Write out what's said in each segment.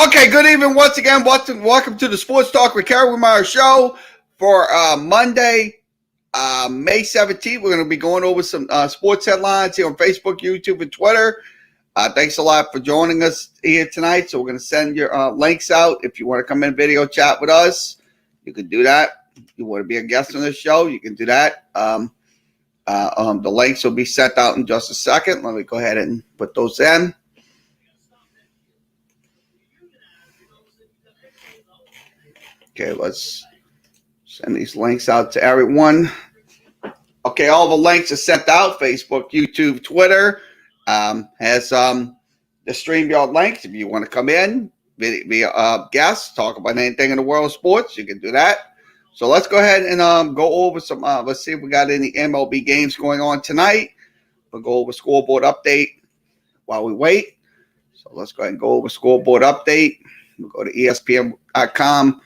Okay, good evening once again. Welcome to the Sports Talk with Kerry Wehmeyer show for Monday, May 17th. We're going to be going over some sports headlines here on Facebook, YouTube, and Twitter. Thanks a lot for joining us here tonight. So we're going to send your links out. If you want to come in video chat with us, you can do that. If you want to be a guest on this show, you can do that. The links will be sent out in just a second. Let me go ahead and put those in. Okay, let's send these links out to everyone. Okay, all the links are sent out. Facebook, YouTube, Twitter has the StreamYard links. If you want to come in, be a guest, talk about anything in the world of sports, you can do that. So let's go ahead and go over some. Let's see if we got any MLB games going on tonight. We'll go over scoreboard update while we wait. So let's go ahead and go over scoreboard update. We'll go to ESPN.com.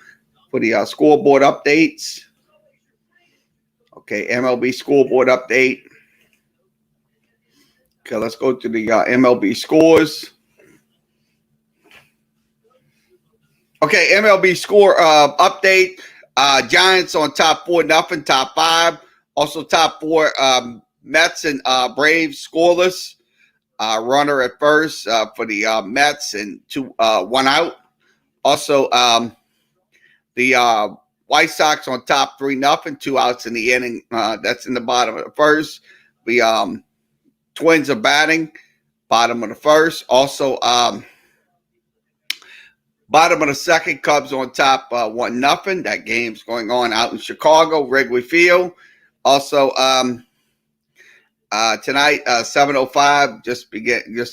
for the scoreboard updates. Okay, MLB scoreboard update. Okay, let's go to the MLB scores. Okay, MLB score update. Giants on top 4-0, top 5. Also top 4, Mets and Braves scoreless. Runner at first for the Mets and 1 out. Also, the White Sox on top 3-0, 2 outs in the inning. That's in the bottom of the first. The Twins are batting, bottom of the first. Also, bottom of the second, Cubs on top 1-0. That game's going on out in Chicago, Wrigley Field. Also, tonight, 7:05, just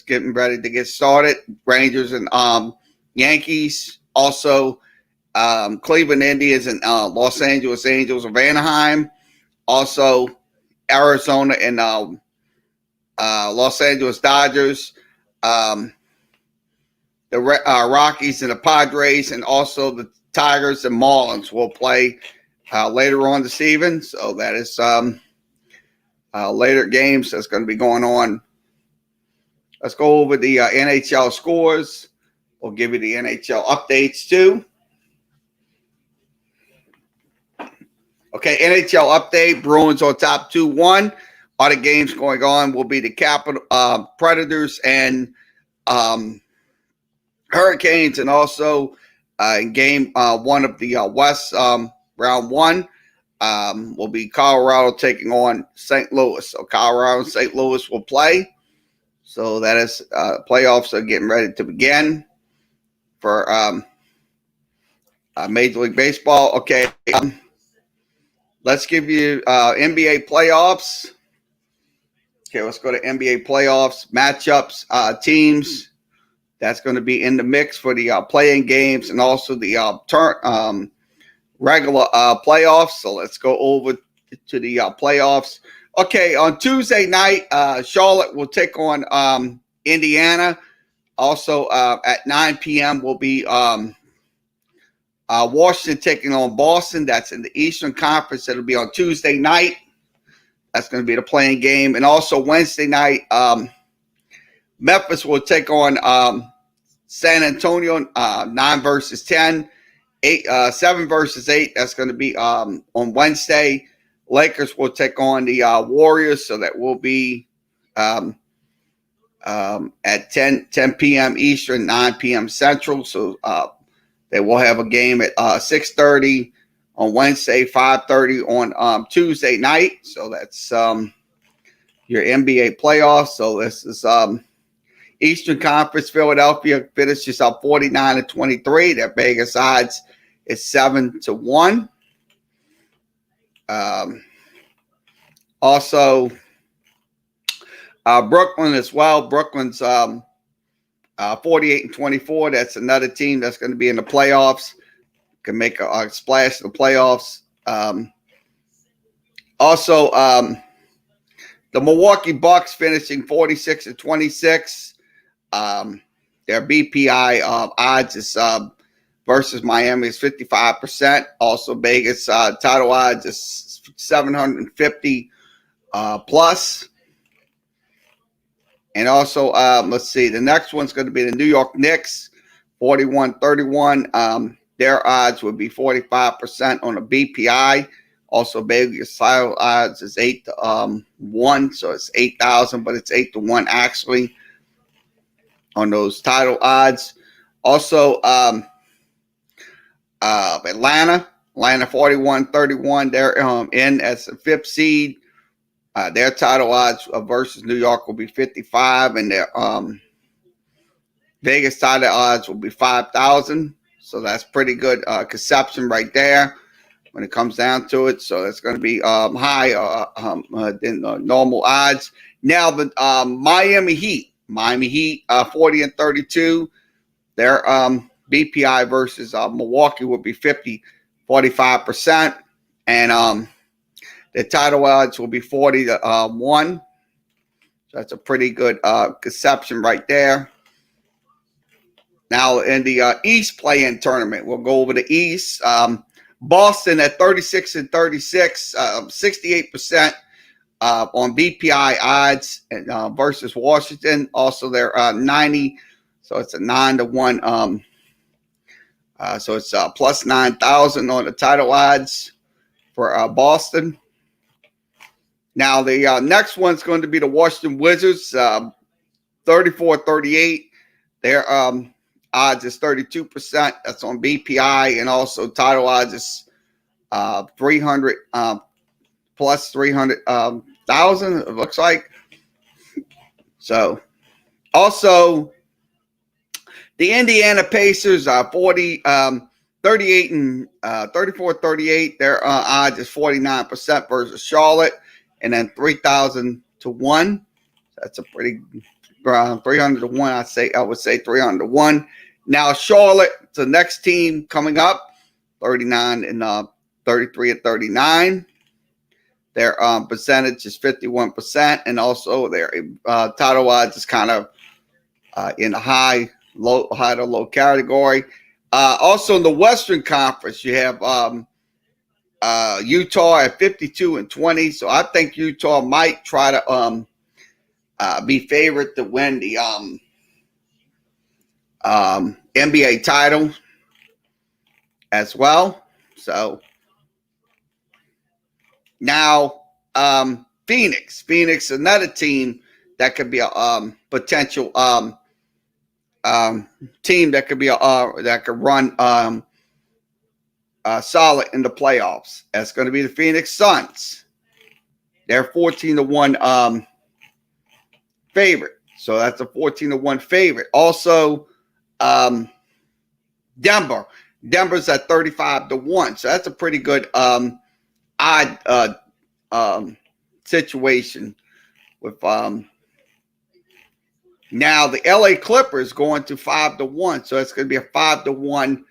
getting ready to get started. Rangers and Yankees. Also, Cleveland Indians and Los Angeles Angels of Anaheim. Also, Arizona and Los Angeles Dodgers. The Rockies and the Padres, and also the Tigers and Marlins will play later on this evening. So that is later games that's going to be going on. Let's go over the NHL scores. We'll give you the NHL updates too. Okay, NHL update. Bruins on top 2-1. Other games going on will be the Capital Predators and Hurricanes, and also in game 1 of the West round 1 will be Colorado taking on St. Louis. So Colorado and St. Louis will play. So that is playoffs are getting ready to begin for Major League Baseball. Okay. Let's give you NBA playoffs. Okay, let's go to NBA playoffs. Matchups, teams. That's going to be in the mix for the playing games and also the regular playoffs. So let's go over to the playoffs. Okay, on Tuesday night, Charlotte will take on Indiana. Also at 9 p.m. will be Washington taking on Boston. That's in the Eastern Conference. It'll be on Tuesday night. That's going to be the playing game. And also Wednesday night, Memphis will take on San Antonio, 9 versus 10, 7 versus 8. That's going to be on Wednesday. Lakers will take on the Warriors, so that will be at 10 p.m. Eastern, 9 p.m. Central. So they will have a game at 6:30 on Wednesday, 5:30 on Tuesday night. So that's your NBA playoffs. So this is Eastern Conference. Philadelphia finishes up 49-23. Their Vegas odds is 7-1. Also, Brooklyn as well. Brooklyn's 48-24. That's another team that's going to be in the playoffs. Can make a splash in the playoffs. Also, the Milwaukee Bucks finishing 46-26. Their BPI odds is versus Miami is 55%. Also, Vegas title odds is 750 plus. And also, let's see, the next one's going to be the New York Knicks 41.31. Their odds would be 45% on a BPI. Also, Vegas title odds is 8-1, so it's 8,000, but it's 8-1 actually on those title odds. Also, Atlanta 41.31. They're in as the 5th seed. Their title odds versus New York will be 55, and their Vegas title odds will be 5,000. So that's pretty good conception right there when it comes down to it. So it's going to be higher than normal odds. Now the Miami Heat 40-32. Their BPI versus Milwaukee would be 45%, and the title odds will be 40-1. So that's a pretty good conception right there. Now in the East play-in tournament, we'll go over the East. Boston at 36-36, 68% on BPI odds, and versus Washington. Also, they're 90, so it's a 9-1. So it's plus 9,000 on the title odds for Boston. Now the next one's going to be the Washington Wizards, 34-38. Their odds is 32%. That's on BPI, and also title odds is 300 plus 300,000. It looks like. So, also the Indiana Pacers are 38 and 34-38. Their odds is 49% versus Charlotte, and then 3,000-1. That's a pretty 300-1. I would say 300-1. Now Charlotte, the next team coming up, 39 and 33-39. Their percentage is 51%, and also their title odds is kind of in a high to low category. Also in the Western Conference, you have Utah at 52-20. So I think Utah might try to be favored to win the NBA title as well. So now Phoenix, another team that could be a potential team that could be that could run solid in the playoffs. That's going to be the Phoenix Suns. They're 14-1 favorite. So that's a 14-1 favorite. Also, Denver's at 35-1. So that's a pretty good odd situation with now the LA Clippers going to 5-1. So it's going to be a 5-1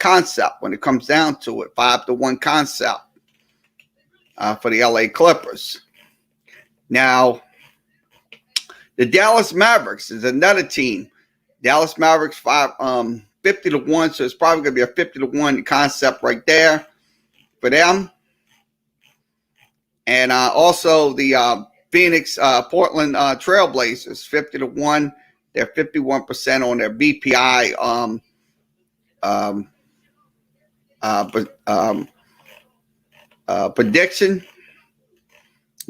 concept when it comes down to it. 5-1 concept for the LA Clippers. Now, the Dallas Mavericks is another team. Dallas Mavericks 50-1, so it's probably going to be a 50-1 concept right there for them. And also the Phoenix Portland Trailblazers 50-1. They're 51% on their BPI prediction.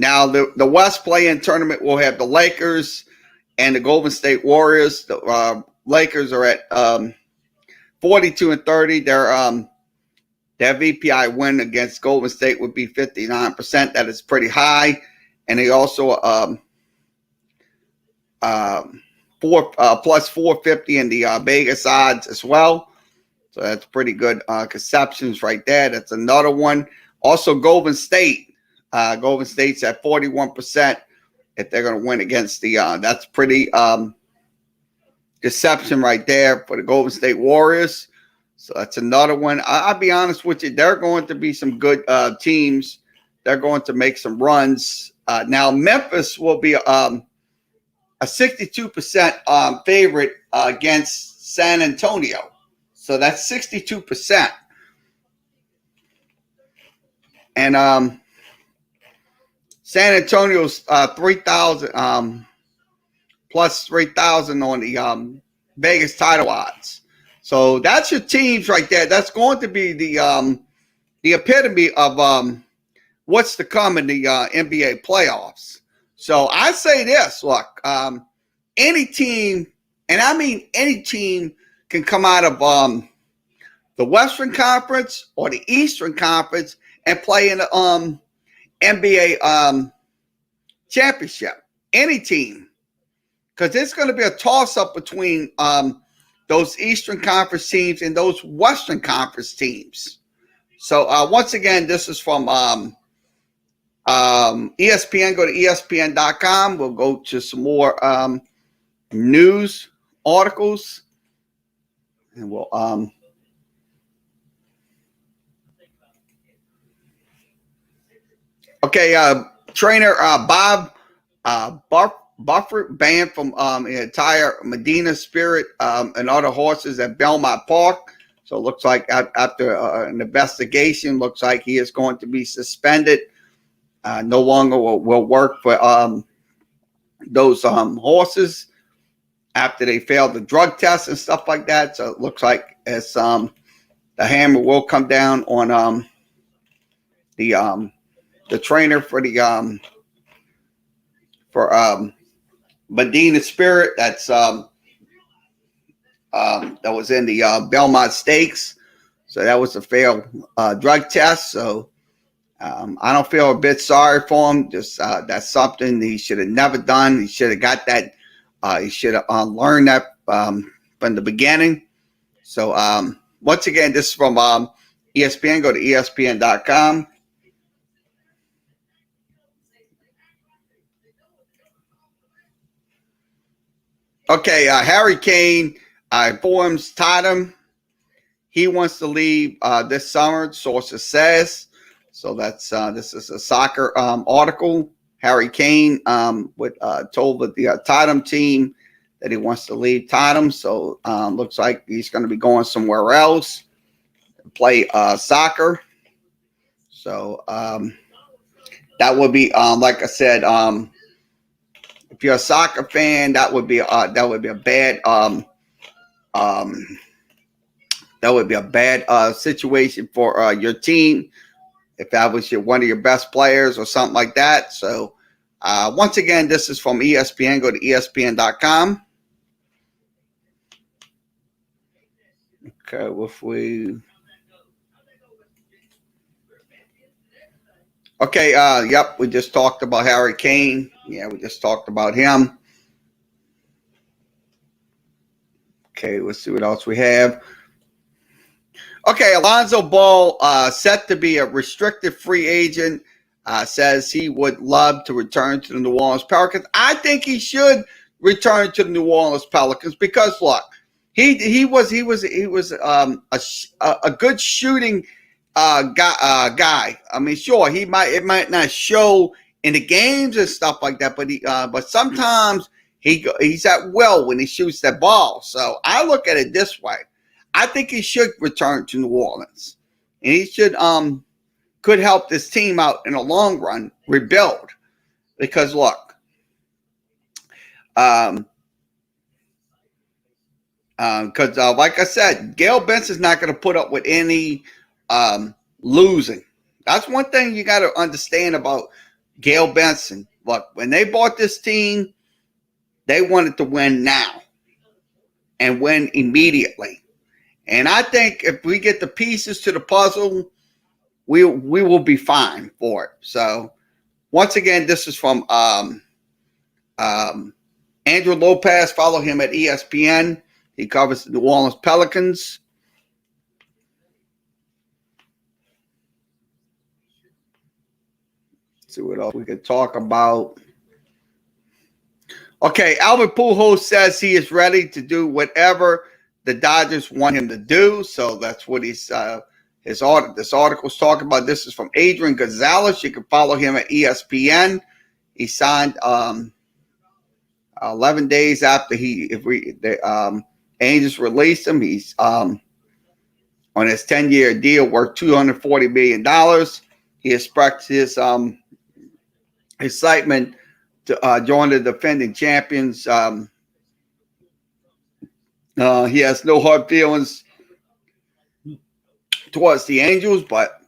Now the West play-in tournament will have the Lakers and the Golden State Warriors. The Lakers are at 42-30. Their VPI win against Golden State would be 59%. That is pretty high. And they also plus 450 in the Vegas odds as well. So that's pretty good conceptions right there. That's another one. Also, Golden State. Golden State's at 41% if they're going to win against the. That's pretty deception right there for the Golden State Warriors. So that's another one. I'll be honest with you. There are going to be some good teams. They're going to make some runs. Now, Memphis will be a 62% favorite against San Antonio. So that's 62%. And San Antonio's 3,000 plus 3,000 on the Vegas title odds. So that's your teams right there. That's going to be the epitome of what's to come in the NBA playoffs. So I say this: look, any team, and I mean any team, can come out of the Western Conference or the Eastern Conference and play in the NBA championship. Any team, because it's going to be a toss-up between those Eastern Conference teams and those Western Conference teams. So once again, this is from ESPN. Go to ESPN.com. We'll go to some more news articles, and we'll okay. Trainer Bob Buffett banned from the entire Medina Spirit and other horses at Belmont Park. So it looks like after an investigation, looks like he is going to be suspended. No longer will work for those horses after they failed the drug test and stuff like that. So it looks like as the hammer will come down on the trainer for the Medina Spirit. That's that was in the Belmont Stakes. So that was a failed drug test. So I don't feel a bit sorry for him. Just that's something he should have never done. He should have got that. He should have learned that from the beginning. So once again, this is from ESPN. Go to ESPN.com. Okay, Harry Kane informs Tottenham he wants to leave this summer. Sources says so. That's this is a soccer article. Harry Kane told the Tottenham team that he wants to leave Tottenham. So looks like he's going to be going somewhere else to play soccer. So that would be like I said. If you're a soccer fan, that would be a bad situation for your team if that was one of your best players or something like that. So once again, this is from ESPN. Go to ESPN.com. Okay, if we. Okay, yep, we just talked about Harry Kane. Yeah, we just talked about him. Okay, let's see what else we have. Okay, Alonzo Ball, set to be a restricted free agent, says he would love to return to the New Orleans Pelicans. I think he should return to the New Orleans Pelicans because look, he was a good shooting guy. I mean, sure, it might not show in the games and stuff like that, but sometimes he's at will when he shoots that ball. So I look at it this way. I think he should return to New Orleans, and he could help this team out in the long run rebuild. Because look, like I said, Gail Benson's not going to put up with any losing. That's one thing you got to understand about Gail Benson. Look, when they bought this team, they wanted to win now and win immediately. And I think if we get the pieces to the puzzle, we will be fine for it. So once again, this is from Andrew Lopez. Follow him at ESPN. He covers the New Orleans Pelicans. Let's see what else we could talk about. Okay, Albert Pujols says he is ready to do whatever the Dodgers want him to do. So that's what this article's talking about. This is from Adrian Gonzalez. You can follow him at ESPN. He signed 11 days after the Angels released him. He's on his 10-year deal worth $240 million. He expressed his excitement to join the defending champions He has no hard feelings towards the Angels, but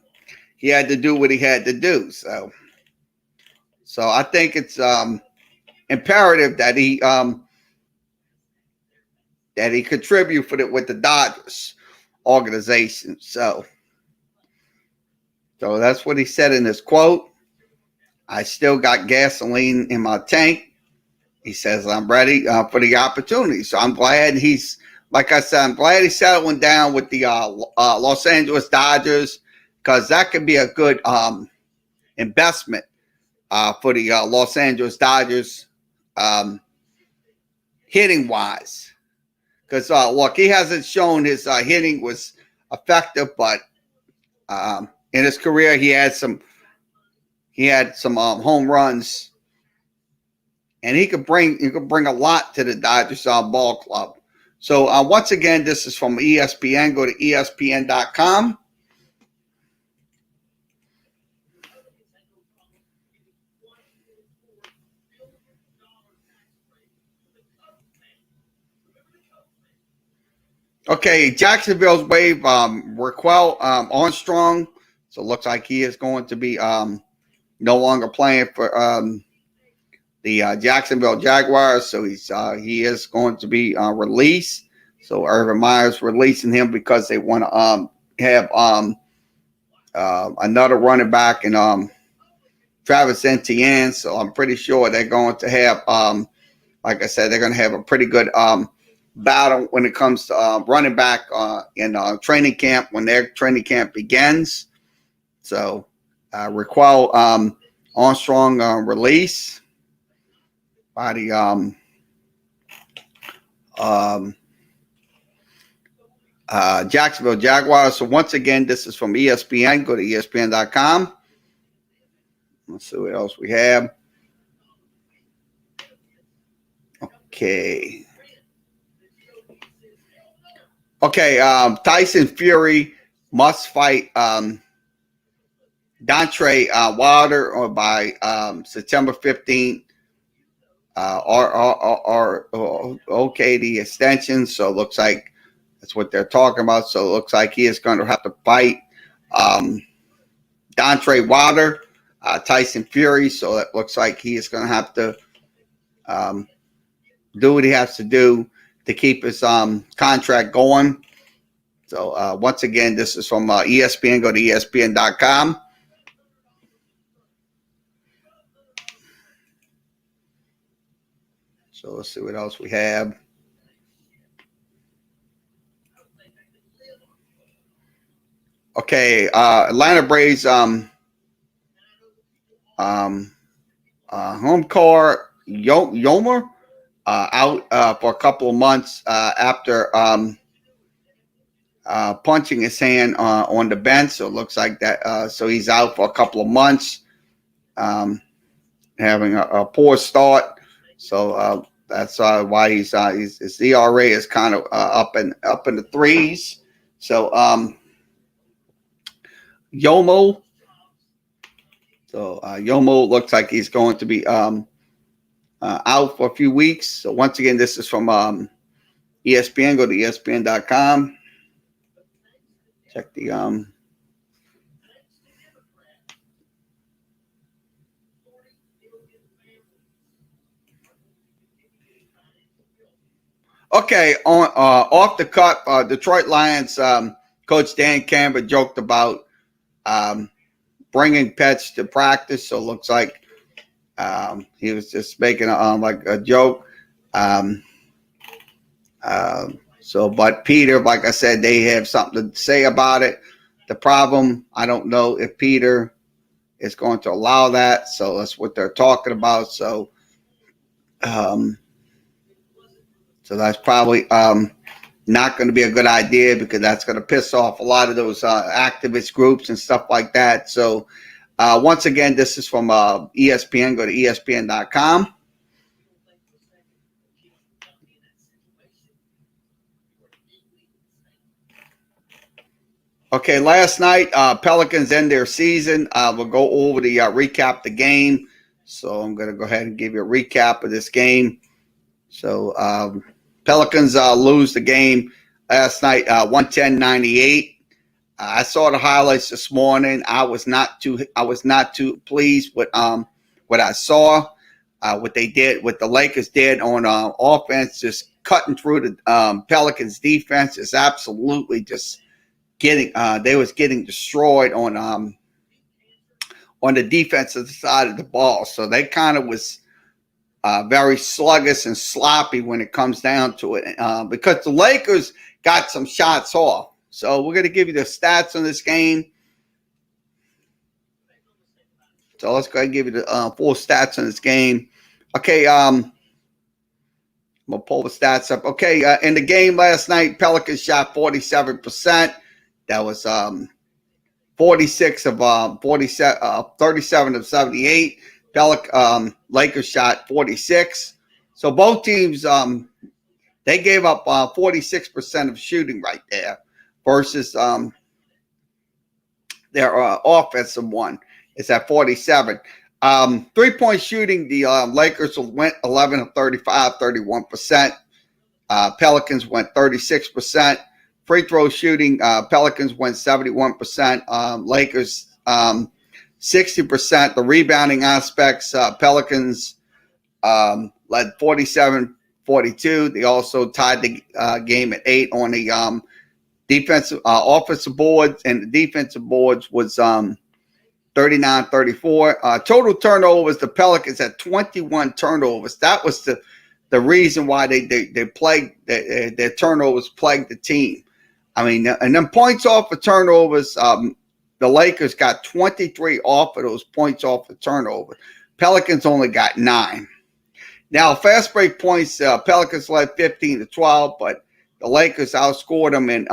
he had to do what he had to do. So I think it's imperative that he contribute with the Dodgers organization. So that's what he said in his quote. I still got gasoline in my tank. He says, I'm ready for the opportunity. So I'm glad like I said, I'm glad he's settling down with the Los Angeles Dodgers, because that could be a good investment for the Los Angeles Dodgers, hitting wise. Because look, he hasn't shown his hitting was effective, but in his career he had some home runs, and he could bring a lot to the Dodgers ball club. So once again, this is from ESPN. Go to ESPN.com. Okay, Jacksonville's wave Raquel Armstrong. So it looks like he is going to be no longer playing for the Jacksonville Jaguars. So he is going to be released. So Urban Meyer's releasing him because they want to have another running back in Travis Etienne. So I'm pretty sure they're going to have, like I said, they're going to have a pretty good battle when it comes to running back in training camp, when their training camp begins. So Raquel Armstrong release by the Jacksonville Jaguars. So once again, this is from ESPN. Go to ESPN.com. Let's see what else we have. Okay. Tyson Fury must fight Deontay Wilder by September 15th. Okay, the extension. So it looks like that's what they're talking about. So it looks like he is going to have to fight Deontay Wilder, Tyson Fury. So it looks like he is going to have to do what he has to do to keep his contract going. So once again, this is from ESPN. Go to ESPN.com. So let's see what else we have. Okay, Atlanta Braves home car Yomer out for a couple of months after punching his hand on the bench. So it looks like that. So he's out for a couple of months, having a poor start. So that's why his ERA is kind of up in the threes. So Yomo. So Yomo looks like he's going to be out for a few weeks. So once again, this is from ESPN. Go to ESPN.com. Check the Okay, on off the cut, Detroit Lions coach Dan Campbell joked about bringing pets to practice. So it looks like he was just making like a joke. But Peter, like I said, they have something to say about it. The problem, I don't know if Peter is going to allow that. So that's what they're talking about. So that's probably not going to be a good idea, because that's going to piss off a lot of those activist groups and stuff like that. So once again, this is from ESPN. Go to ESPN.com. Okay, last night, Pelicans end their season. We'll go over the recap the game. So I'm going to go ahead and give you a recap of this game. So Pelicans lose the game last night, 110-98. I saw the highlights this morning. I was not too pleased with what I saw. What the Lakers did on offense, just cutting through the Pelicans defense, is absolutely just they was getting destroyed on the defensive side of the ball. So they kind of was very sluggish and sloppy when it comes down to it, because the Lakers got some shots off. So we're going to give you the stats on this game. So let's go ahead and give you the full stats on this game. Okay, I'm going to pull the stats up. Okay, in the game last night, Pelicans shot 47%. That was 37 of 78. Lakers shot 46. So both teams, they gave up 46% of shooting right there versus their offensive one is at 47. 3-point shooting, the Lakers went 11 of 35, 31%. Pelicans went 36%. Free throw shooting, Pelicans went 71%. Lakers 60%. The rebounding aspects, Pelicans led 47-42. They also tied the game at 8 on the offensive boards, and the defensive boards was 39-34. Total turnovers, the Pelicans had 21 turnovers. That was the reason why they plagued their turnovers plagued the team. I mean, and then points off of turnovers, the Lakers got 23 off of those points off of turnover. Pelicans only got 9. Now, fast break points, Pelicans led 15-12, but the Lakers outscored them in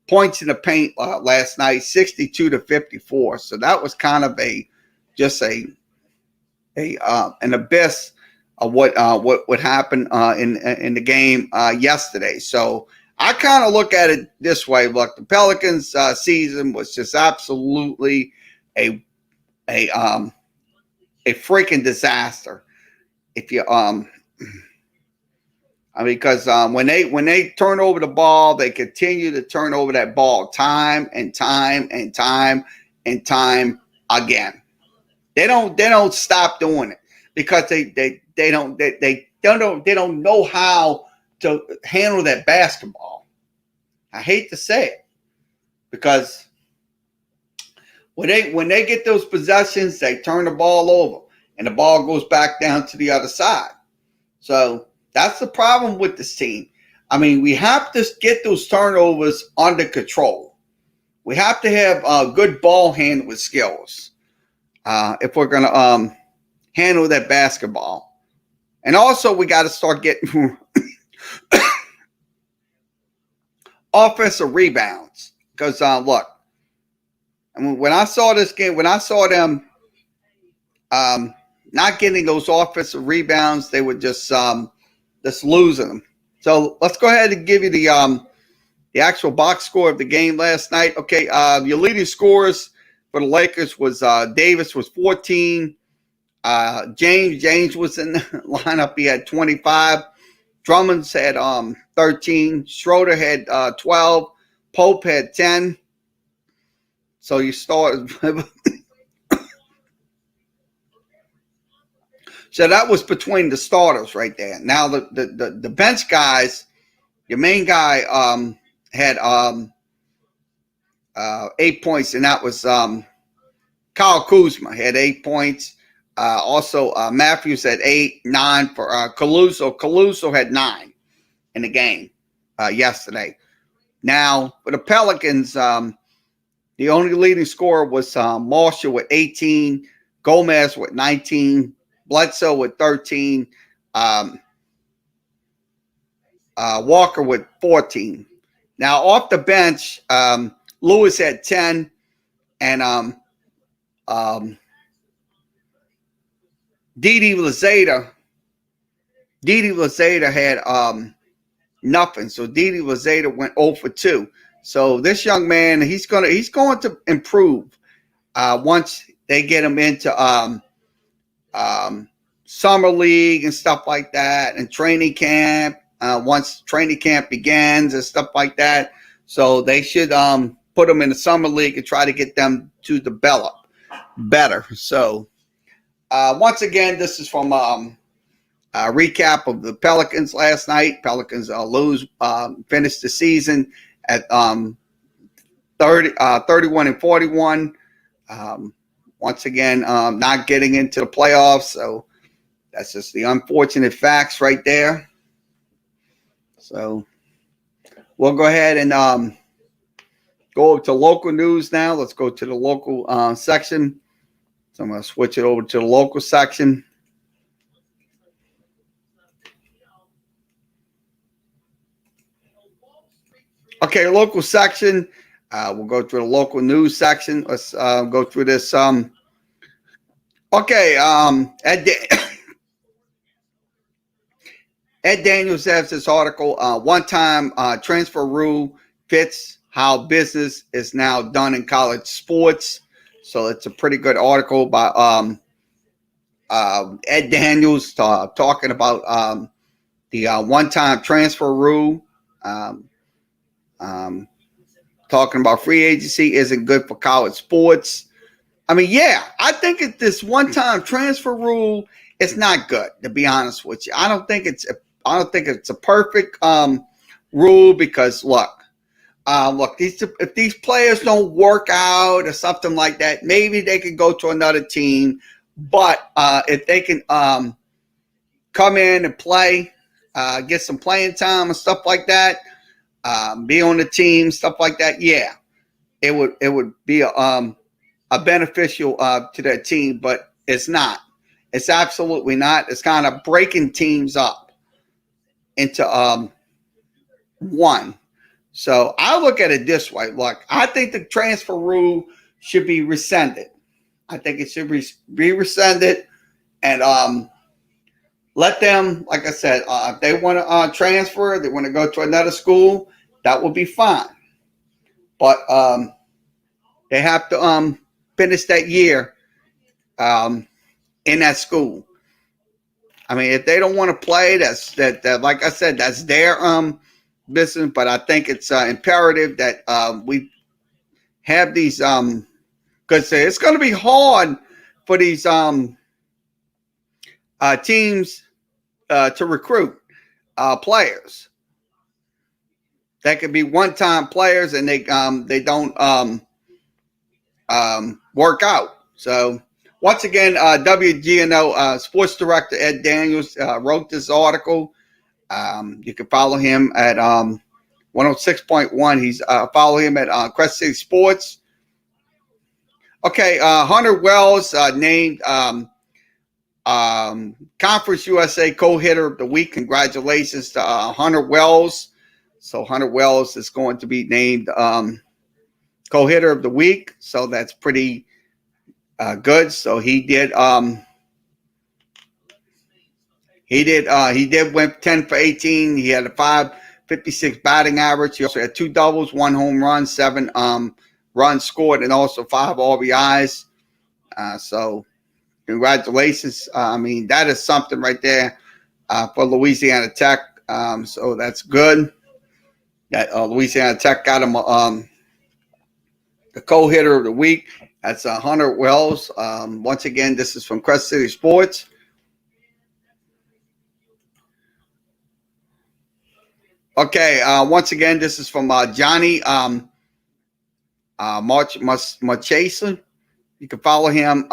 points in the paint last night, 62-54. So that was kind of an abyss of what would happen in the game yesterday. So I kind of look at it this way. Look, the Pelicans season was just absolutely a freaking disaster. If you because when they turn over the ball, they continue to turn over that ball time and time and time and time again. They don't stop doing it because they don't know how to handle that basketball. I hate to say it, because when they get those possessions, they turn the ball over and the ball goes back down to the other side. So that's the problem with this team. I mean, we have to get those turnovers under control. We have to have good ball handling skills if we're going to handle that basketball. And also, we got to start getting offensive rebounds. Because, look, I mean, when I saw this game, when I saw them not getting those offensive rebounds, they were just losing them. So let's go ahead and give you the actual box score of the game last night. Okay, your leading scorers for the Lakers was Davis was 14. James was in the lineup. He had 25. Drummond's had 13. Schroeder had 12. Pope had 10. So you start. So that was between the starters right there. Now the bench guys, your main guy had 8 points, and that was Kyle Kuzma had 8 points. Also, Matthews had 8, 9 for Caruso. Caruso had 9 in the game yesterday. Now, for the Pelicans, the only leading scorer was Marshall with 18, Gomez with 19, Bledsoe with 13, Walker with 14. Now, off the bench, Lewis had 10, and Didi Lazada had nothing. So Didi Lazada went 0 for 2. So this young man, he's going to improve once they get him into summer league and stuff like that, and training camp. once training camp begins and stuff like that. So they should put them in the summer league and try to get them to develop better. So once again, this is from a recap of the Pelicans last night. Pelicans finished the season at 31 and 41. Once again, not getting into the playoffs. So that's just the unfortunate facts right there. So we'll go ahead and go over to local news now. Let's go to the local section. So I'm going to switch it over to the local section. Okay, local section. We'll go through the local news section. Let's go through this. Ed Daniels has this article, one-time transfer rule fits how business is now done in college sports. So it's a pretty good article by Ed Daniels talking about the one-time transfer rule. Talking about free agency isn't good for college sports. I mean, yeah, I think this one-time transfer rule is not good, to be honest with you. I don't think it's a perfect rule because look, if these players don't work out or something like that, maybe they could go to another team. But if they can come in and play, get some playing time and stuff like that, be on the team, stuff like that, yeah, it would be a beneficial to that team. But it's not. It's absolutely not. It's kind of breaking teams up into one. So I look at it this way. Look, I think the transfer rule should be rescinded. I think it should be rescinded and let them, like I said, if they want to transfer, they want to go to another school, that will be fine. But they have to finish that year in that school. I mean, if they don't want to play, that's like I said, that's their business. But I think it's imperative that we have these because it's going to be hard for these teams to recruit players. That could be one-time players, and they don't work out. So once again, WGNO sports director Ed Daniels wrote this article. You can follow him at 106.1. He's follow him at Crest City Sports. Okay, Hunter Wells named Conference USA co-hitter of the week. Congratulations to Hunter Wells. So Hunter Wells is going to be named co-hitter of the week. So that's pretty good. So he did went 10 for 18. He had a 556 batting average. He also had 2 doubles, 1 home run, 7 runs scored, and also 5 RBIs. So congratulations. I mean, that is something right there for Louisiana Tech. So that's good. That Louisiana Tech got him the co-hitter of the week. That's Hunter Wells. Once again, this is from Crest City Sports. Okay, once again, this is from Johnny Marchesa. You can follow him.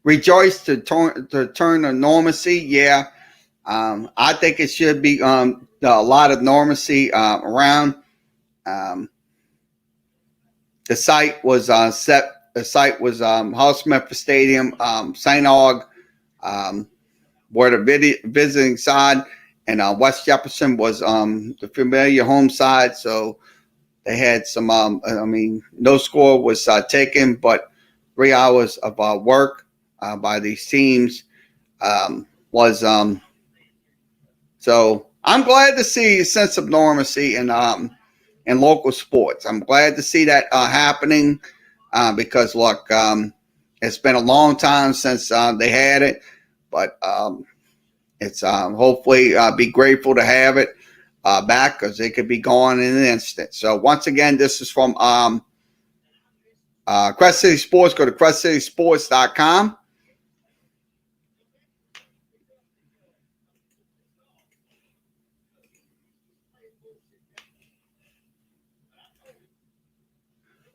Rejoice to turn to normalcy. Yeah, I think it should be a lot of normalcy around. The site was set. The site was House Memphis Stadium, St. Aug, where the visiting side, and West Jefferson was the familiar home side. So they had some. No score was taken, but 3 hours of work by these teams was. So I'm glad to see a sense of normalcy in local sports. I'm glad to see that happening because look, It's been a long time since they had it, but it's hopefully be grateful to have it back because it could be gone in an instant. So once again, this is from Crest City Sports. Go to crestcitysports.com.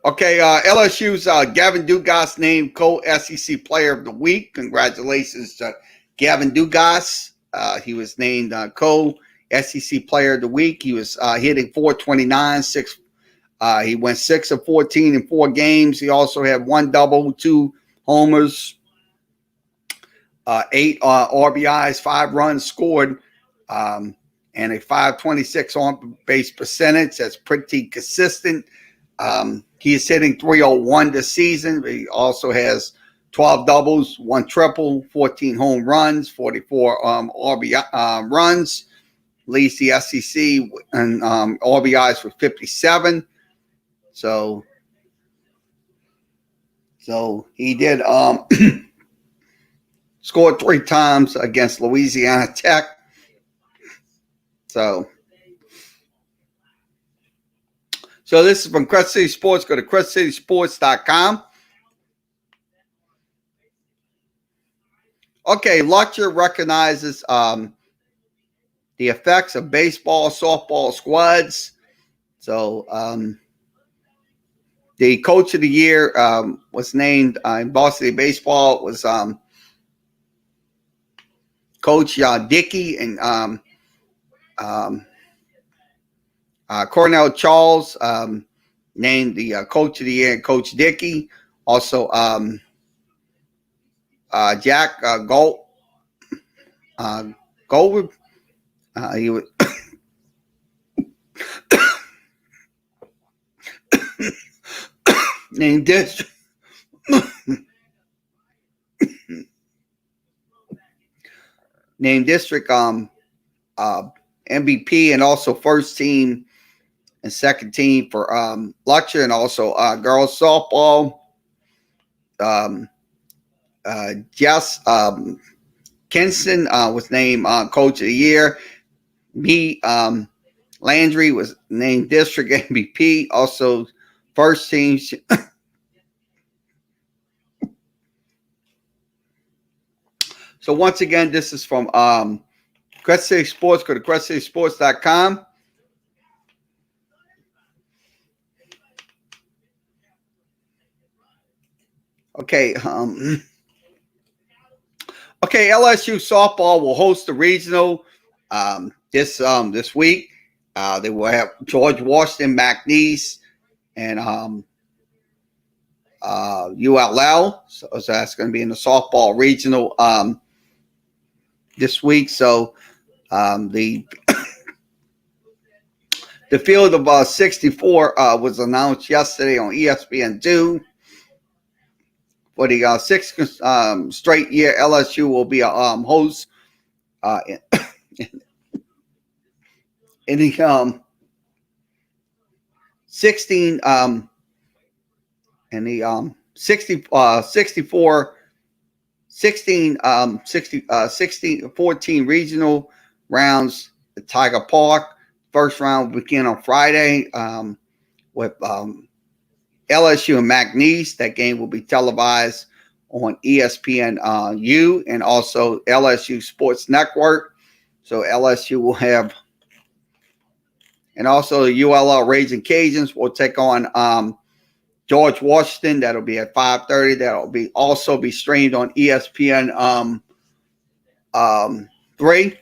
Okay, LSU's Gavin Dugas named co-SEC Player of the Week. Congratulations to Gavin Dugas. He was named co-SEC Player of the Week. He was hitting 429, he went 6 of 14 in 4 games. He also had 1 double, 2 homers, 8 RBIs, 5 runs scored, and a 526 on base percentage. That's pretty consistent. He is hitting 301 this season. He also has 12 doubles, 1 triple, 14 home runs, 44 RBI runs. Leads the SEC and RBIs for 57. So he did scored 3 times against Louisiana Tech. So this is from Crest City Sports. Go to crestcitysports.com. Okay, Lutcher recognizes the effects of baseball, softball squads. So the coach of the year was named in varsity baseball. It was Coach Dickey and Cornell Charles named the coach of the year, Coach Dickey. Also, Jack Goldberg. He was named district MVP and also first team and second team for Lutcher, and also girls softball. Jess Kinston was named coach of the year. Landry was named district MVP. Also, first team. So once again, this is from Crest City Sports. Go to crestcitysports.com. Okay. Okay, LSU softball will host the regional this week. They will have George Washington, McNeese, and ULL. So that's going to be in the softball regional this week. So the field of 64 was announced yesterday on ESPN2. For the 6th straight year, LSU will be a host in the 16 and the 64 16 14 regional rounds at Tiger Park. First round will begin on Friday with LSU and McNeese. That game will be televised on ESPNU and also LSU Sports Network. So LSU will have, and also the ULL Raging Cajuns will take on George Washington. That'll be at 5:30. That'll be also be streamed on ESPN 3.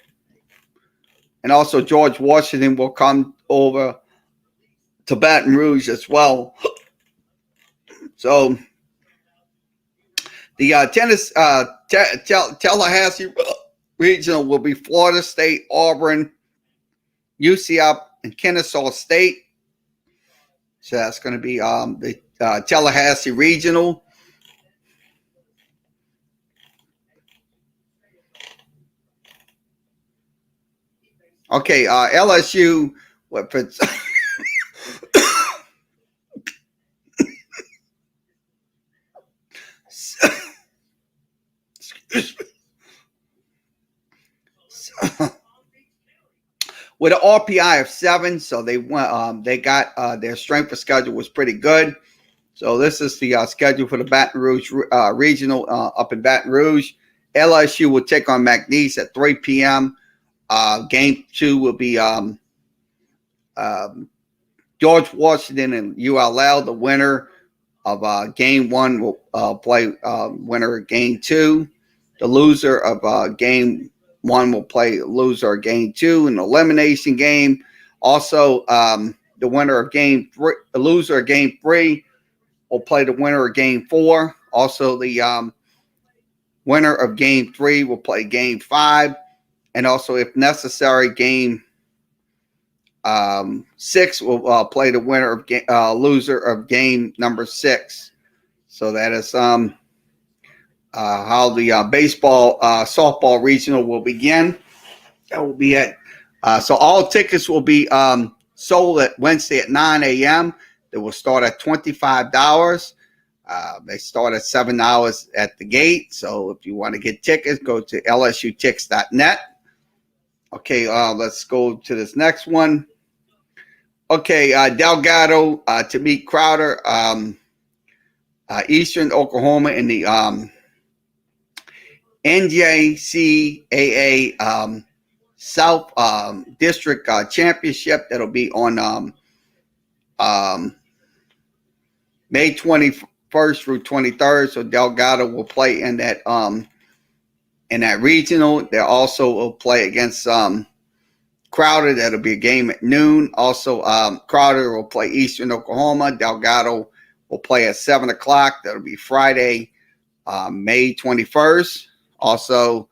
And also George Washington will come over to Baton Rouge as well. So the Tallahassee regional will be Florida State, Auburn, UCF, and Kennesaw State. So that's going to be the Tallahassee regional. Okay, LSU. What? With an RPI of 7, so they went. They got their strength of schedule was pretty good. So this is the schedule for the Baton Rouge regional up in Baton Rouge. LSU will take on McNeese at 3 p.m. Game 2 will be George Washington and ULL. The winner of Game 1 will play winner of Game 2. The loser of Game 1 will play loser of Game 2 in the elimination game. Also, the winner of Game 3, the loser of Game 3 will play the winner of Game 4. Also, the winner of Game 3 will play Game 5. And also, if necessary, Game 6 will play the winner of loser of Game number 6. So that is how the baseball softball regional will begin. That will be it. So all tickets will be sold at Wednesday at 9 a.m. They will start at $25. They start at $7 at the gate. So if you want to get tickets, go to lsutix.net. Okay, let's go to this next one. Okay, Delgado to meet Crowder, Eastern Oklahoma in the NJCAA South District Championship. That'll be on May 21st through 23rd. So Delgado will play in that regional. They also will play against Crowder. That'll be a game at noon. Also, Crowder will play Eastern Oklahoma. Delgado will play at 7 o'clock. That'll be Friday, May 21st. Also,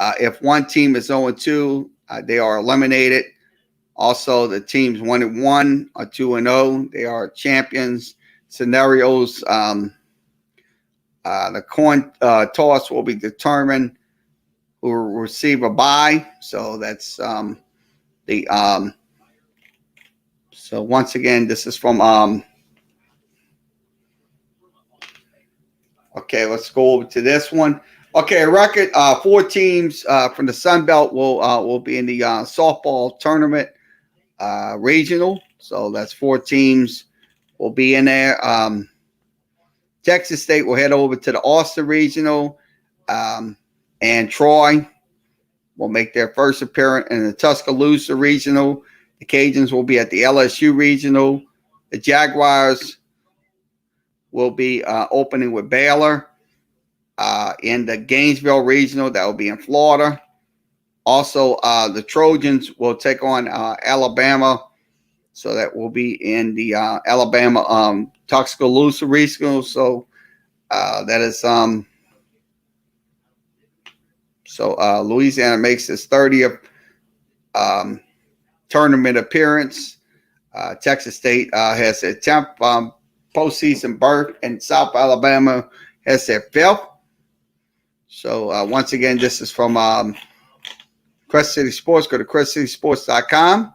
if one team is 0-2, they are eliminated. Also, the teams 1-1 or 2-0, they are champions. Scenarios, the coin toss will be determined who will receive a bye. So that's so once again, this is from okay, let's go over to this one. Okay, a record 4 teams from the Sun Belt will be in the softball tournament regional. So that's 4 teams will be in there. Texas State will head over to the Austin regional, and Troy will make their first appearance in the Tuscaloosa regional. The Cajuns will be at the LSU regional. The Jaguars will be opening with Baylor in the Gainesville regional. That will be in Florida. Also, the Trojans will take on Alabama. So that will be in the Alabama Tuscaloosa regional. So that is Louisiana makes its 30th tournament appearance. Texas State has their 10th postseason berth, and South Alabama has their 5th. So once again, this is from Crest City Sports. Go to crestcitysports.com.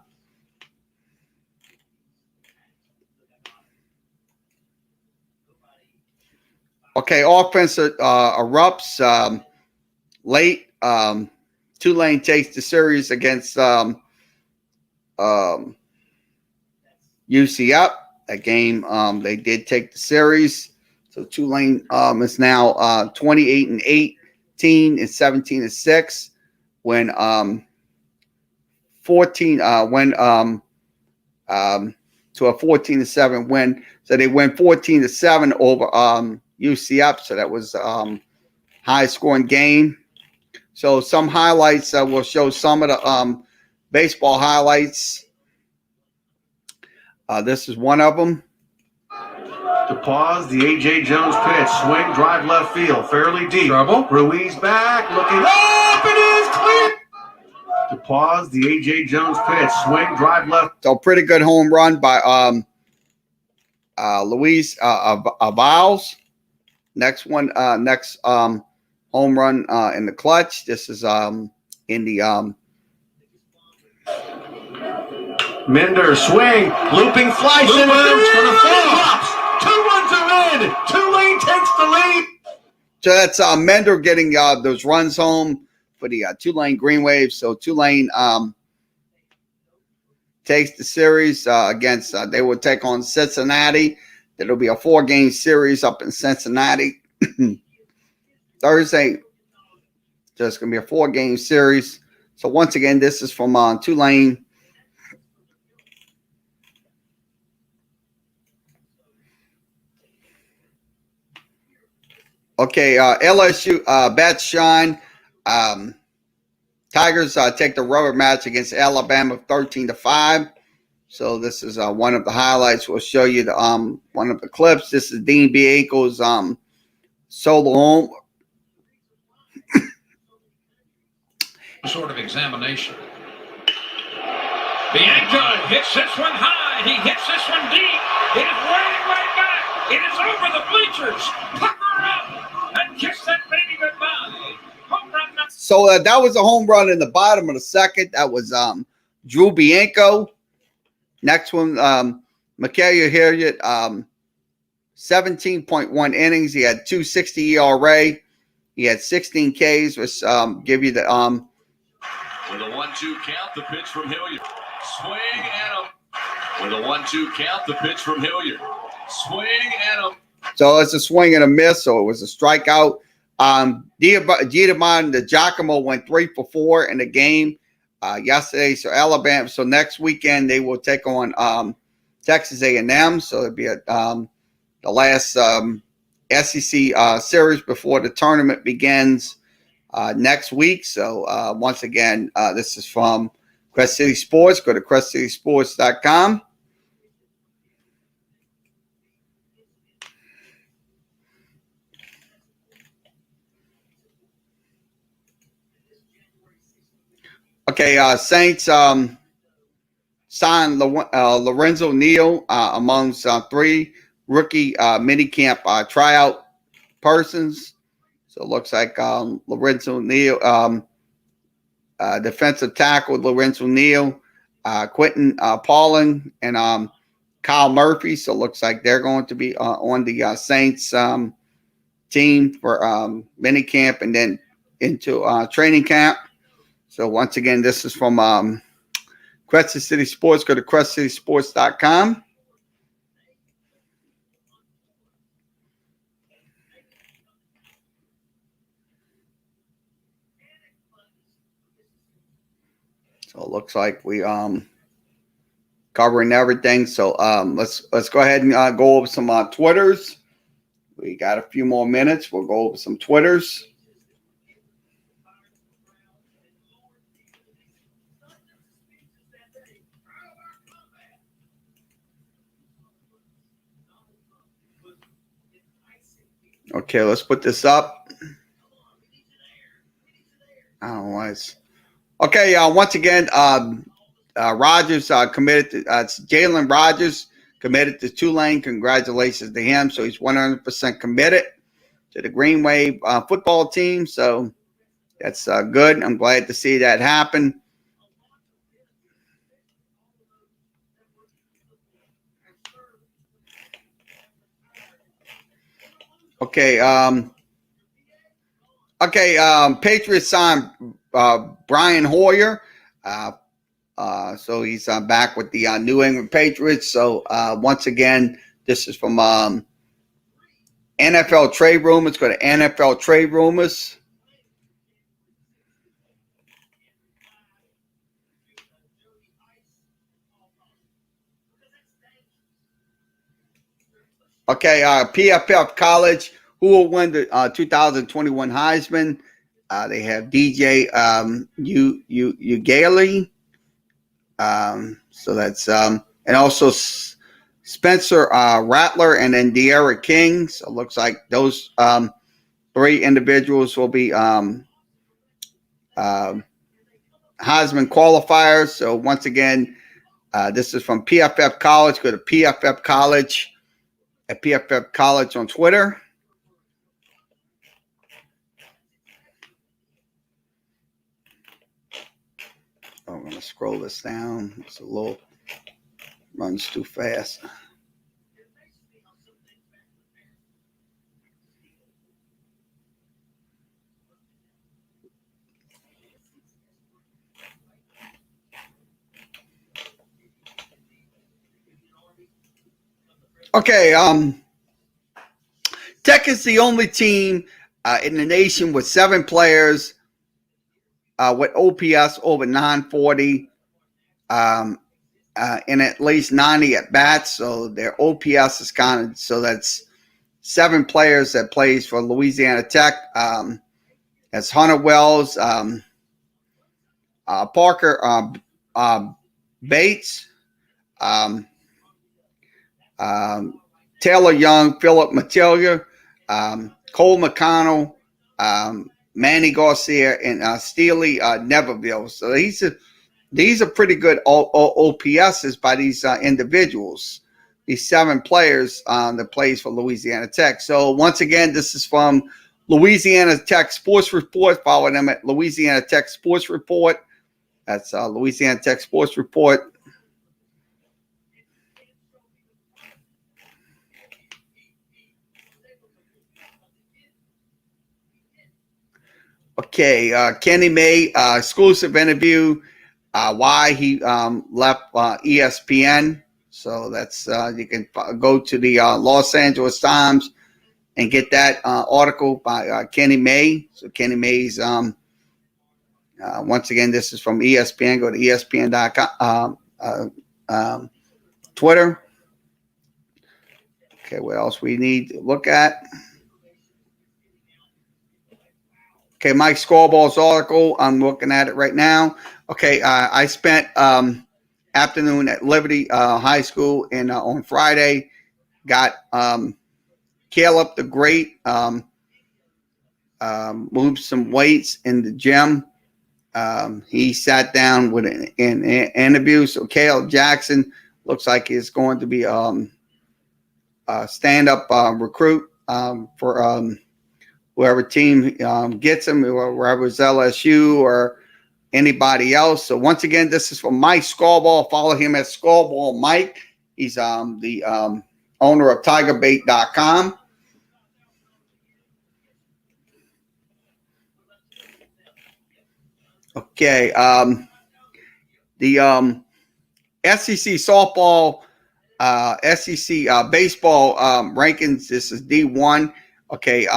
Okay, offense erupts late. Tulane takes the series against UCF. That game, they did take the series. So Tulane is now 28-18 and 17-6. When 14 went to a 14-7 win. So they went 14-7 over UCF. So that was high scoring game. So some highlights, we'll show some of the baseball highlights. This is one of them. To pause, the A.J. Jones pitch. Swing, drive left field. Fairly deep. Trouble. Ruiz back, looking up. It is clear. To pause, the A.J. Jones pitch. Swing, drive left. So pretty good home run by Luis Avals. Next one, next home run in the clutch. This is in the Minder swing, looping fly center for the fall. 2 runs are in. Tulane takes the lead. So that's Mender getting those runs home for the Tulane Green Wave. So Tulane takes the series against, they will take on Cincinnati. It'll be a 4-game series up in Cincinnati Thursday. So it's going to be a 4-game series. So once again, this is from Tulane. Okay, LSU bats shine. Tigers take the rubber match against Alabama 13-5. So this is one of the highlights. We'll show you the one of the clips. This is Dean Bianco's solo home. Sort of examination. Bianco hits this one high. He hits this one deep. It is way back. It is over the bleachers. Pucker up and kiss that baby goodbye. Home run. So that was a home run in the bottom of the second. That was Drew Bianco. Next one, Micaiah Hilliard, 17.1 innings. He had 2.60 ERA. He had 16 Ks, which give you the With a 1-2 count, the pitch from Hilliard. Swing and a. With a 1-2 count, the pitch from Hilliard. Swing and a. So it's a swing and a miss. So it was a strikeout. Giacomo, the Giacomo went 3 for 4 in the game yesterday. So Alabama. So next weekend they will take on Texas A&M. So it'll be the last SEC series before the tournament begins next week. So once again, this is from Crest City Sports. Go to crestcitysports.com. Okay, Saints signed Lorenzo Neal amongst 3 rookie minicamp tryout persons. So it looks like Lorenzo Neal, defensive tackle Lorenzo Neal, Quentin Pauling, and Kyle Murphy. So it looks like they're going to be on the Saints team for minicamp and then into training camp. So once again, this is from Crest City Sports. Go to crestcitysports.com. So it looks like we covering everything. So let's go ahead and go over some Twitters. We got a few more minutes. We'll go over some Twitters. Okay, let's put this up. I don't know why it's okay. Once again, Rogers committed to Jalen Rogers committed to Tulane. Congratulations to him. So he's 100% committed to the Green Wave football team. So that's good. I'm glad to see that happen. Okay. Patriots signed Brian Hoyer. So he's back with the New England Patriots. So once again, this is from NFL Trade Rumors. Go to NFL Trade Rumors. Okay, PFF College. Who will win the 2021 Heisman? They have DJ Ugaley. So that's and also Spencer Rattler and then De'Ara King. So it looks like those 3 individuals will be Heisman qualifiers. So once again, this is from PFF College. Go to PFF College at PFF College on Twitter. I'm going to scroll this down. It's a little runs too fast. Okay, Tech is the only team in the nation with 7 players with OPS over 940 and at least 90 at bats. So their OPS is kind of, so that's 7 players that plays for Louisiana Tech. That's Hunter Wells, Parker Bates, um, Taylor Young, Philip Matelia, Cole McConnell, Manny Garcia, and Steely Neverville. So these are pretty good OPSs by these individuals. These 7 players that plays for Louisiana Tech. So once again, this is from Louisiana Tech Sports Report. Follow them at Louisiana Tech Sports Report. That's Louisiana Tech Sports Report. Okay, Kenny May, exclusive interview, why he left ESPN. So that's you can go to the Los Angeles Times and get that article by Kenny May. So Kenny May's once again, this is from ESPN. Go to ESPN.com, Twitter. Okay, what else we need to look at? Okay, Mike Scoreball's article. I'm looking at it right now. Okay, I spent afternoon at Liberty High School and on Friday got Caleb the Great moved some weights in the gym. He sat down with an interview. So Caleb Jackson looks like he's going to be a stand-up recruit for whoever team gets him, or wherever it's LSU or anybody else. So once again, this is from Mike Scoreball. Follow him at Scoreball Mike. He's the owner of TigerBait.com. Okay, the SEC softball, SEC baseball rankings. This is D1. Okay,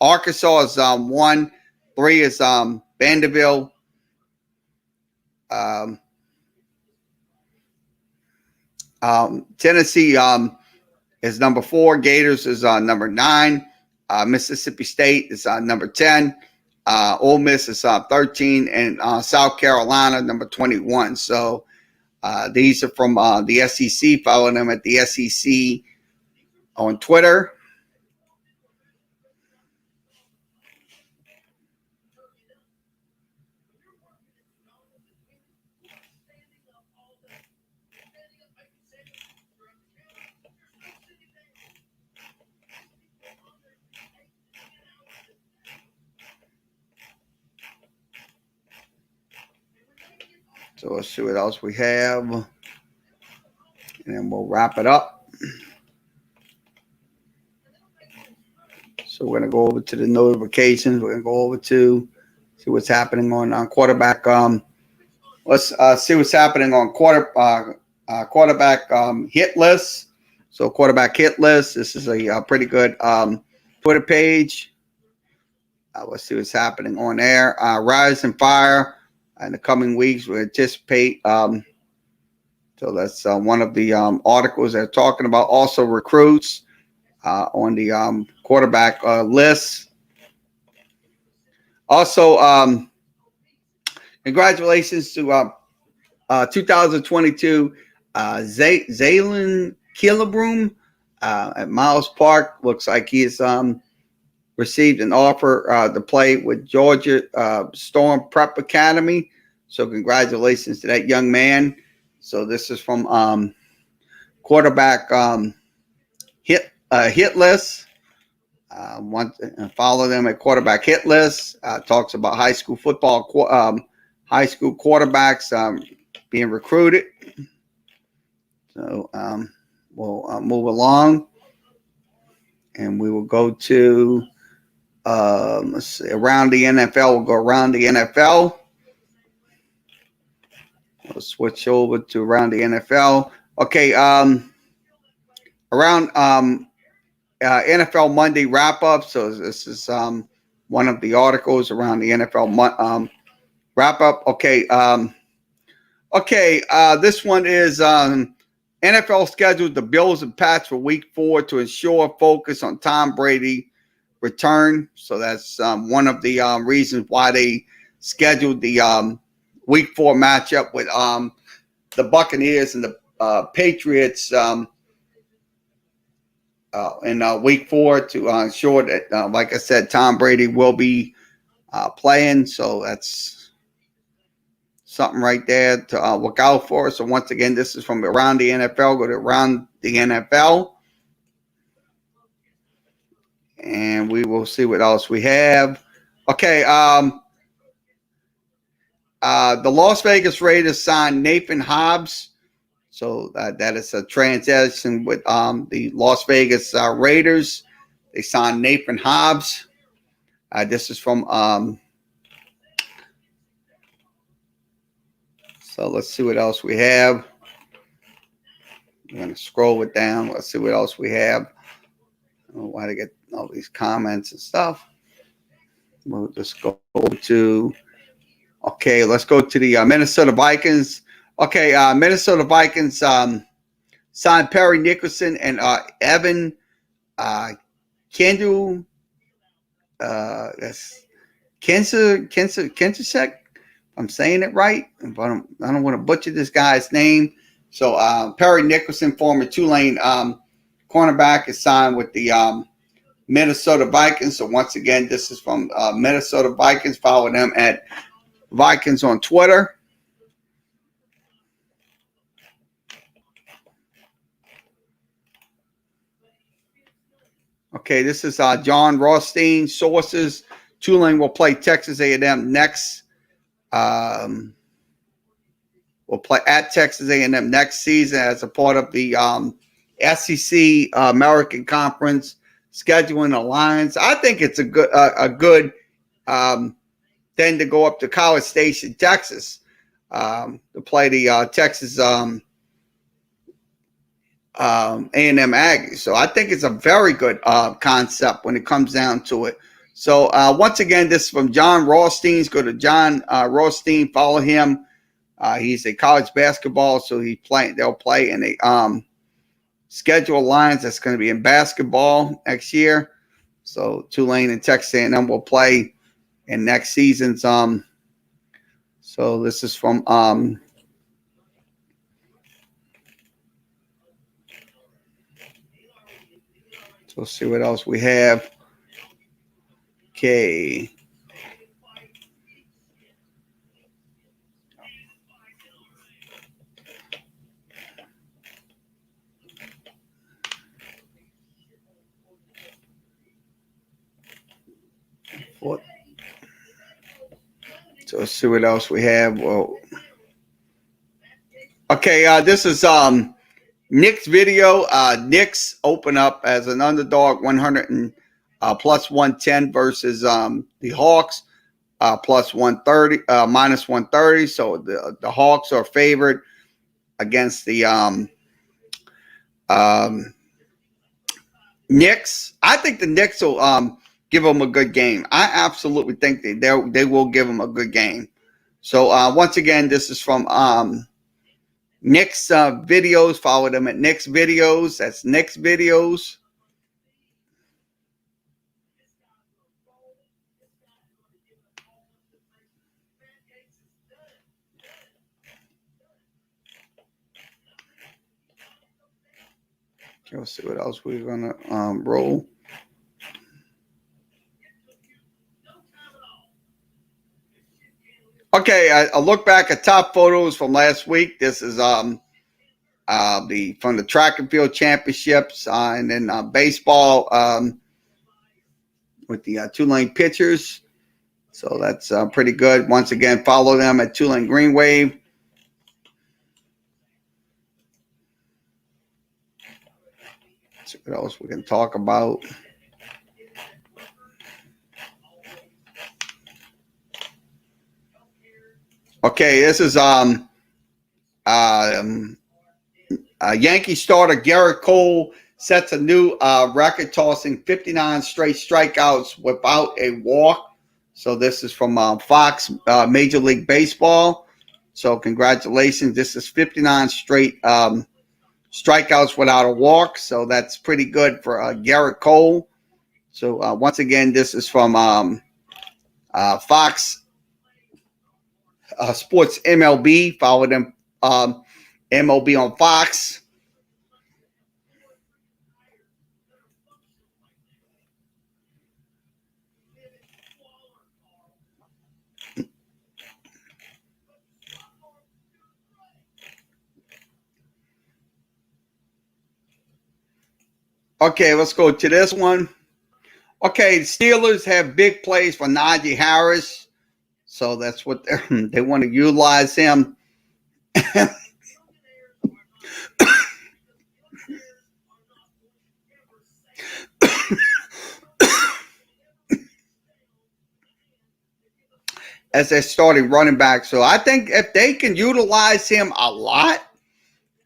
Arkansas is 1, 3 is Vanderbilt. Tennessee is number 4. Gators is number 9. Mississippi State is number 10. Ole Miss is 13, and South Carolina number 21. So these are from the SEC. Follow them at the SEC on Twitter. So let's see what else we have, and then we'll wrap it up. So we're going to go over to the notifications. We're going to go over to see what's happening on quarterback. Let's see what's happening on quarterback hit list. So quarterback hit list. This is a pretty good Twitter page. Let's see what's happening on there. Rise and Fire. In the coming weeks, we anticipate. So that's one of the articles they're talking about. Also, recruits on the quarterback list. Also, congratulations to 2022 Zaylen Killebroom at Miles Park. Looks like he's received an offer to play with Georgia Storm Prep Academy. So congratulations to that young man. So this is from quarterback hit list. Follow them at quarterback hit list. Talks about high school football, high school quarterbacks being recruited. So we'll move along, and we will go to let's see, around the NFL. We'll go around the NFL. We'll switch over to around the NFL. Okay, around NFL Monday wrap up. So this is one of the articles around the NFL wrap up. Okay. This one is NFL scheduled the Bills and Pats for Week 4 to ensure focus on Tom Brady return. So that's one of the reasons why they scheduled the Week 4 matchup with the Buccaneers and the Patriots in Week 4 to ensure that, like I said, Tom Brady will be playing. So that's something right there to look out for. So once again, this is from Around the NFL. Go to Around the NFL. And we will see what else we have. Okay. The Las Vegas Raiders signed Nathan Hobbs. So that is a transaction with the Las Vegas Raiders. They signed Nathan Hobbs. This is from so let's see what else we have. I'm going to scroll it down. Let's see what else we have. I don't know why to get all these comments and stuff. We'll just go to, okay, let's go to the Minnesota Vikings. Okay, Minnesota Vikings signed Perry Nicholson and Evan Kendall. That's Kensasek. I'm saying it right, but I don't want to butcher this guy's name. So Perry Nicholson, former Tulane cornerback, is signed with the Minnesota Vikings. So once again, this is from Minnesota Vikings. Follow them at Vikings on Twitter. Okay, this is John Rothstein. Sources: Tulane will play Texas A&M next. Will play at Texas A&M next season as a part of the SEC American Conference scheduling alliance. I think it's a good thing to go up to College Station, Texas, to play the Texas A&M Aggies. So I think it's a very good concept when it comes down to it. So once again, this is from John Rothstein. Go to John Rothstein. Follow him. He's a college basketball, so they'll play in a schedule lines that's going to be in basketball next year. So Tulane and Texas A&M will play in next season's. So this is from so let's see what else we have. Okay. So let's see what else we have. Well, okay, this is Knicks video. Knicks open up as an underdog, 100 and plus 110 versus the Hawks, plus 130, minus 130. So the Hawks are favored against the Knicks. I think the Knicks will give them a good game. I absolutely think they will give them a good game. So once again, this is from Knicks videos. Follow them at Knicks videos. That's Knicks videos. Okay, let's see what else we're gonna roll. Okay, I look back at top photos from last week. This is from the track and field championships, and then baseball with the Tulane pitchers. So that's pretty good. Once again, follow them at Tulane Green Wave. Let's see what else we can talk about. Okay, this is Yankee starter Garrett Cole sets a new record, tossing 59 straight strikeouts without a walk. So this is from Fox Major League Baseball. So congratulations. This is 59 straight strikeouts without a walk. So that's pretty good for Garrett Cole. So once again, this is from Fox Sports MLB. Follow them, MLB on Fox. Okay, let's go to this one. Okay, the Steelers have big plays for Najee Harris. So that's what they want to utilize him. As their starting running back. So I think if they can utilize him a lot,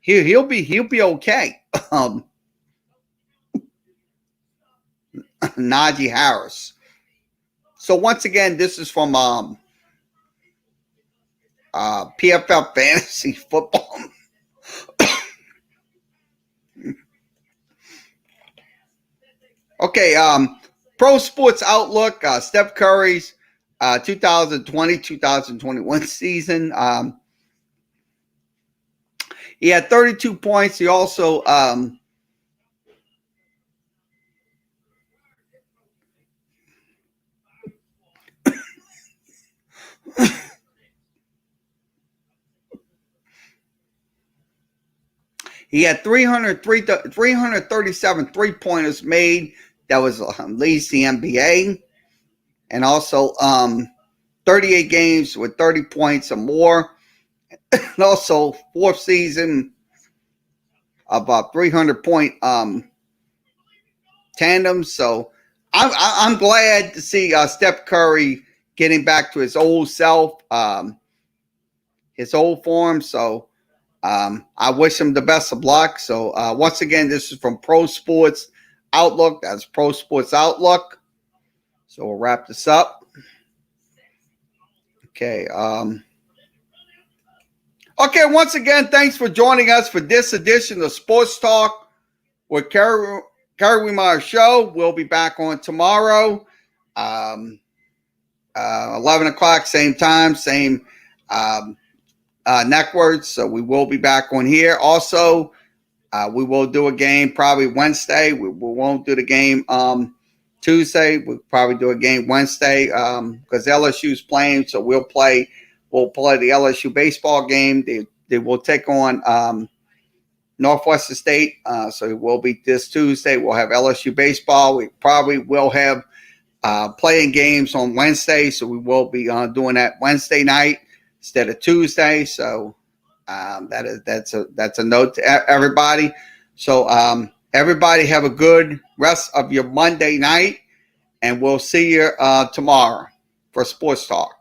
he'll be okay. Najee Harris. So once again, this is from PFF Fantasy Football. Okay, Pro Sports Outlook, Steph Curry's 2020-2021 season. He had 32 points. He also he had 337 three-pointers made. That was leads the NBA. And also 38 games with 30 points or more. And also fourth season about 300-point tandems. So I'm glad to see Steph Curry getting back to his old self, his old form. So I wish him the best of luck. So once again, this is from Pro Sports Outlook. That's Pro Sports Outlook. So we'll wrap this up. Okay. Okay, once again, thanks for joining us for this edition of Sports Talk with Kerry Wehmeyer Show. We'll be back on tomorrow, 11 o'clock, same time, same networks. So we will be back on here. Also, we will do a game probably Wednesday. We won't do the game Tuesday. We'll probably do a game Wednesday because LSU's playing. So we'll play the LSU baseball game. They will take on Northwestern State. So it will be this Tuesday. We'll have LSU baseball. We probably will have playing games on Wednesday. So we will be doing that Wednesday night instead of Tuesday. So that's a note to everybody. So everybody have a good rest of your Monday night, and we'll see you tomorrow for Sports Talk.